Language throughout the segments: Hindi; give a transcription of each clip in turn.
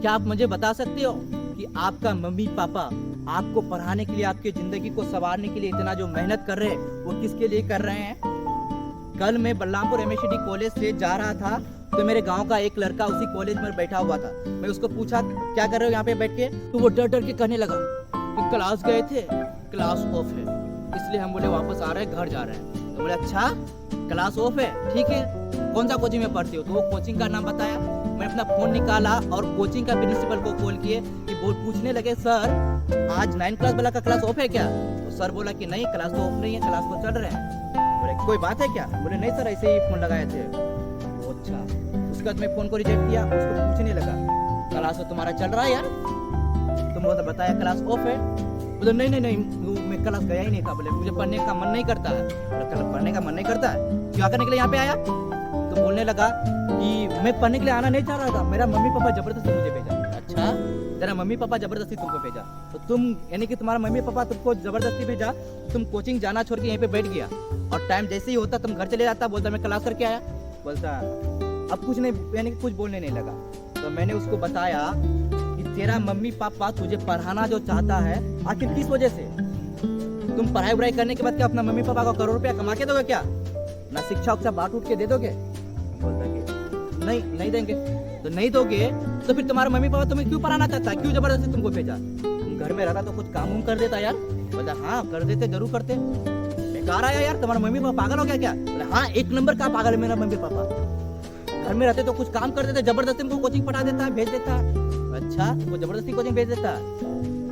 क्या आप मुझे बता सकते हो कि आपका मम्मी पापा आपको पढ़ाने के लिए, आपकी जिंदगी को संवारने के लिए इतना जो मेहनत कर रहे हैं वो किसके लिए कर रहे हैं? कल मैं बलरामपुर एमएसडी कॉलेज से जा रहा था तो मेरे गांव का एक लड़का उसी कॉलेज में बैठा हुआ था। मैं उसको पूछा क्या कर रहे हो यहाँ पे बैठ के, तो वो डर डर के कहने लगा कि क्लास गए थे, क्लास ऑफ है, इसलिए हम बोले वापस आ रहे हैं, घर जा रहे हैं। तो बोले अच्छा क्लास ऑफ है, ठीक है, कौन सा कोचिंग में पढ़ते हो? तो वो कोचिंग का नाम बताया। मैं अपना फोन निकाला और कोचिंग का प्रिंसिपल को कॉल किए कि पूछने लगे सर आज 9 क्लास वाला का क्लास ऑफ है क्या? तो सर बोला कि नहीं क्लास तो ऑफ नहीं है, क्लास तो चल रहे हैं। बोले कोई बात है क्या? बोले नहीं सर ऐसे ही फोन लगाए थे। अच्छा, उसके बाद मैं फोन को रिजेक्ट किया, उसको पूछने लगा क्लास तो तुम्हारा चल रहा है यार? तुम बताया क्लास ऑफ है। बोले नहीं नहीं नहीं मैं क्लास गया ही नहीं था। बोले मुझे पढ़ने का मन नहीं करता है। बोले पढ़ने का मन नहीं करता है, क्या करने के लिए यहाँ पे आया? तो बोलने लगा कि मैं पढ़ने के लिए आना नहीं चाह रहा था, मेरा मम्मी पापा जबरदस्ती मुझे भेजा। अच्छा तेरा मम्मी पापा जबरदस्ती तुमको भेजा, तो तुम यानी कि तुम्हारा मम्मी पापा तुमको जबरदस्ती भेजा, तुम कोचिंग जाना छोड़ के यहीं पे बैठ गया और टाइम जैसे ही होता तुम घर चले जाता, बोलता मैं क्लास करके आया। बोलता अब कुछ नहीं, यानी कि कुछ बोलने नहीं लगा। तो मैंने उसको बताया कि तेरा मम्मी पापा तुझे पढ़ाना जो चाहता है आखिर किस वजह से? तुम पढ़ाई वढ़ाई करने के बाद क्या अपना मम्मी पापा को करोड़ रुपया कमा के दोगे क्या? ना शिक्षा उक्षा बांट उठ के दे दोगे? बोलता कि नहीं देंगे। तो नहीं दोगे तो फिर तुम्हारा मम्मी पापा तुम्हें क्यों पढ़ाना चाहता है, क्यों जबरदस्ती तुमको भेजा? तुम घर में रहता तो कुछ काम कर देता यार। बोला हाँ कर देते, जरूर करते। बेकार आया यार, तुम्हारा मम्मी पापा पागल हो गया क्या? बोला हाँ 1 नंबर का पागल है मेरा मम्मी पापा, घर में रहते तो कुछ काम कर देते, जबरदस्ती तुमको कोचिंग पढ़ा देता है, भेज देता है। अच्छा वो जबरदस्ती कोचिंग भेज देता है।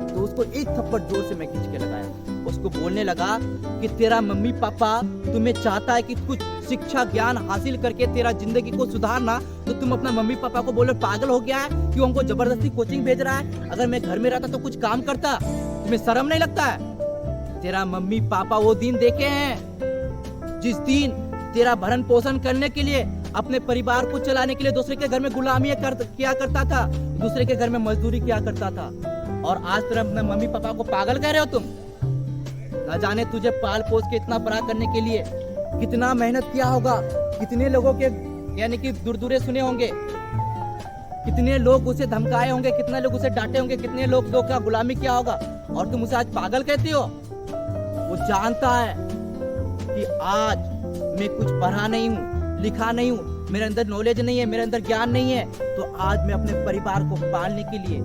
तो उसको एक थप्पड़ जोर से मैं खींच के लगाया। उसको बोलने लगा कि तेरा मम्मी पापा तुम्हें चाहता है कि कुछ शिक्षा ज्ञान हासिल करके तेरा जिंदगी को सुधारना, तो तुम अपना मम्मी पापा को बोलो पागल हो गया है, क्यों हमको जबरदस्ती कोचिंग भेज रहा है? अगर मैं घर में रहता तो कुछ काम करता, तुम्हें शर्म नहीं लगता है? तेरा मम्मी पापा वो दिन देखे हैं जिस दिन तेरा भरण पोषण करने के लिए, अपने परिवार को चलाने के लिए दूसरे के घर में गुलामी किया करता था, दूसरे के घर में मजदूरी किया करता था, और आज तेरा अपने मम्मी पापा को पागल कह रहे हो तुम? न जाने तुझे पाल पोस के इतना बड़ा करने के लिए कितना मेहनत किया होगा, कितने लोगों के यानी कि दुर्दुरे सुने होंगे, कितने लोग उसे धमकाए होंगे, कितने लोग उसे डांटे होंगे, कितने लोग का गुलामी किया होगा, और तुम उसे आज पागल कहती हो? वो जानता है कि आज मैं कुछ पढ़ा नहीं हूँ, लिखा नहीं हूँ, मेरे अंदर नॉलेज नहीं है, मेरे अंदर ज्ञान नहीं है, तो आज मैं अपने परिवार को पालने के लिए,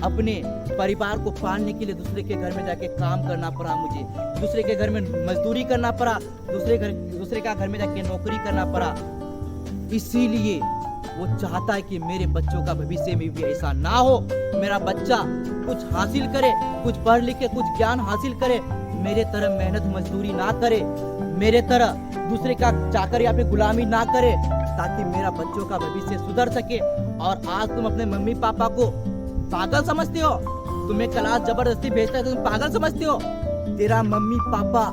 अपने परिवार को पालने के लिए दूसरे के घर में जाके काम करना पड़ा, मुझे दूसरे के घर में मजदूरी करना पड़ा, दूसरे का घर में जाके नौकरी करना पड़ा। इसीलिए वो चाहता है कि मेरे बच्चों का भविष्य में भी ऐसा ना हो, मेरा बच्चा कुछ हासिल करे, कुछ पढ़ लिख के कुछ ज्ञान हासिल करे, मेरे तरह मेहनत मजदूरी ना करे, मेरे तरह दूसरे का चाकर या फिर गुलामी ना करे, ताकि मेरा बच्चों का भविष्य सुधर सके। और आज तुम अपने मम्मी पापा को पागल समझते हो, तुम्हें क्लास जबरदस्ती भेजता है तो तुम पागल समझते हो? तेरा मम्मी पापा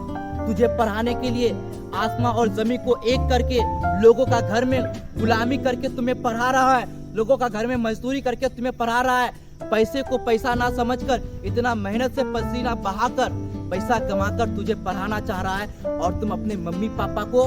तुझे पढ़ाने के लिए आसमां और जमीन को एक करके, लोगों का घर में गुलामी करके तुम्हें पढ़ा रहा है, लोगों का घर में मजदूरी करके तुम्हें पढ़ा रहा है, पैसे को पैसा ना समझकर, इतना मेहनत से पसीना बहाकर पैसा कमाकर तुझे पढ़ाना चाह रहा है, और तुम अपने मम्मी पापा को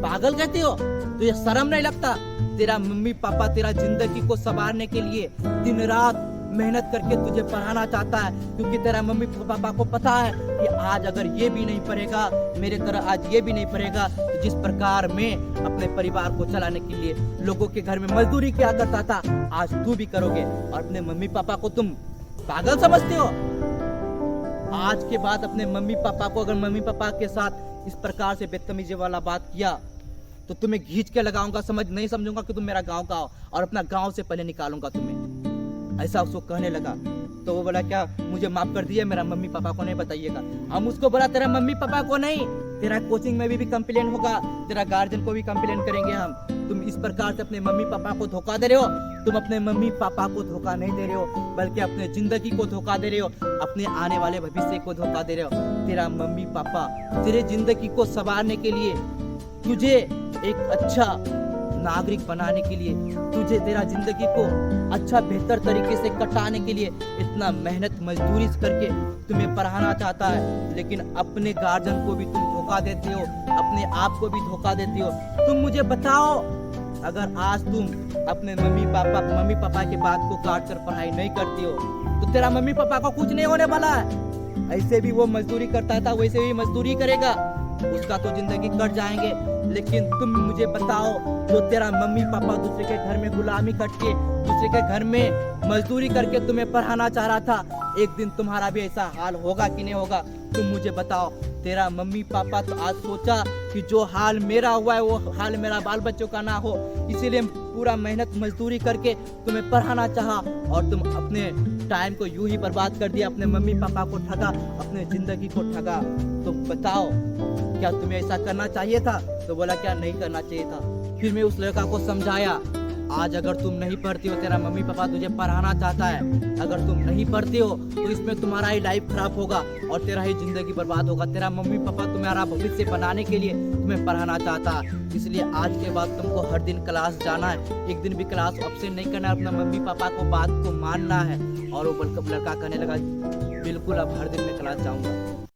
पागल कहते हो? तो ये शर्म नहीं लगता? तेरा मम्मी पापा तेरा जिंदगी को संवारने के लिए दिन रात मेहनत करके तुझे पढ़ाना चाहता है, क्योंकि तेरा मम्मी पापा को पता है कि आज अगर ये भी नहीं पढ़ेगा, मेरे तरह आज ये भी नहीं पढ़ेगा, तो जिस प्रकार मैं अपने परिवार को चलाने के लिए लोगों के घर में मजदूरी किया करता था, आज तू भी करोगे। और अपने मम्मी पापा को तुम पागल समझते हो? आज के बाद अपने मम्मी पापा को, अगर मम्मी पापा के साथ इस प्रकार से बदतमीजी वाला बात किया तो तुम्हें घींच के लगाऊंगा, नहीं समझूंगा कि तुम मेरा गांव का हो, और अपना गांव से पहले निकालूंगा तुम्हें। ऐसा उसको कहने लगा। तो वो बोला क्या मुझे माफ कर दिया, मेरा मम्मी पापा को नहीं बताइएगा। हम उसको बोला तेरा मम्मी पापा को नहीं, तेरा कोचिंग में भी कंप्लेन होगा, तेरा गार्जियन को भी कंप्लेन करेंगे हम। तुम इस प्रकार से अपने मम्मी पापा को धोखा दे रहे हो। तुम अपने मम्मी पापा को धोखा नहीं दे रहे हो, बल्कि अपने जिंदगी को धोखा दे रहे हो, अपने आने वाले भविष्य को धोखा दे रहे हो। तेरा मम्मी पापा तेरे जिंदगी को संवारने के लिए, तुझे एक अच्छा नागरिक बनाने के लिए, तुझे तेरा जिंदगी को अच्छा बेहतर तरीके से कटाने के लिए इतना मेहनत मजदूरी करके तुम्हें पढ़ाना चाहता है, लेकिन अपने गार्जियन को भी तुम धोखा देते हो, अपने आप को भी धोखा देते हो। तुम मुझे बताओ अगर आज तुम अपने मम्मी पापा के बात को काट कर पढ़ाई नहीं करती हो तो तेरा मम्मी पापा को कुछ नहीं होने वाला है। ऐसे भी वो मजदूरी करता था, वैसे भी मजदूरी करेगा, उसका तो जिंदगी कट जाएंगे। लेकिन तुम मुझे बताओ, जो तेरा मम्मी पापा दूसरे के घर में गुलामी करके, दूसरे के घर में मजदूरी करके तुम्हें पढ़ाना चाह रहा था, एक दिन तुम्हारा भी ऐसा हाल होगा कि नहीं होगा? तुम मुझे बताओ। तेरा मम्मी पापा तो आज सोचा कि जो हाल मेरा हुआ है वो हाल मेरा बाल बच्चों का ना हो, इसीलिए पूरा मेहनत मजदूरी करके तुम्हें पढ़ाना चाहा, और तुम अपने टाइम को यूं ही बर्बाद कर दिया, अपने मम्मी पापा को ठगा, अपने जिंदगी को ठगा। तो बताओ, क्या तुम्हें ऐसा करना चाहिए था? तो बोला क्या नहीं करना चाहिए था। फिर मैं उस लड़का को समझाया, आज अगर तुम नहीं पढ़ती हो, तेरा मम्मी पापा तुझे पढ़ाना चाहता है, अगर तुम नहीं पढ़ती हो तो इसमें तुम्हारा ही लाइफ खराब होगा और तेरा ही जिंदगी बर्बाद होगा। तेरा मम्मी पापा तुम्हारा भविष्य बनाने के लिए तुम्हें पढ़ाना चाहता है, इसलिए आज के बाद तुमको हर दिन क्लास जाना है, एक दिन भी क्लास अब्सेंट नहीं करना है, अपना मम्मी पापा को बात को मानना है। और वो लड़का कहने लगा, बिल्कुल अब हर दिन मैं क्लास जाऊंगा।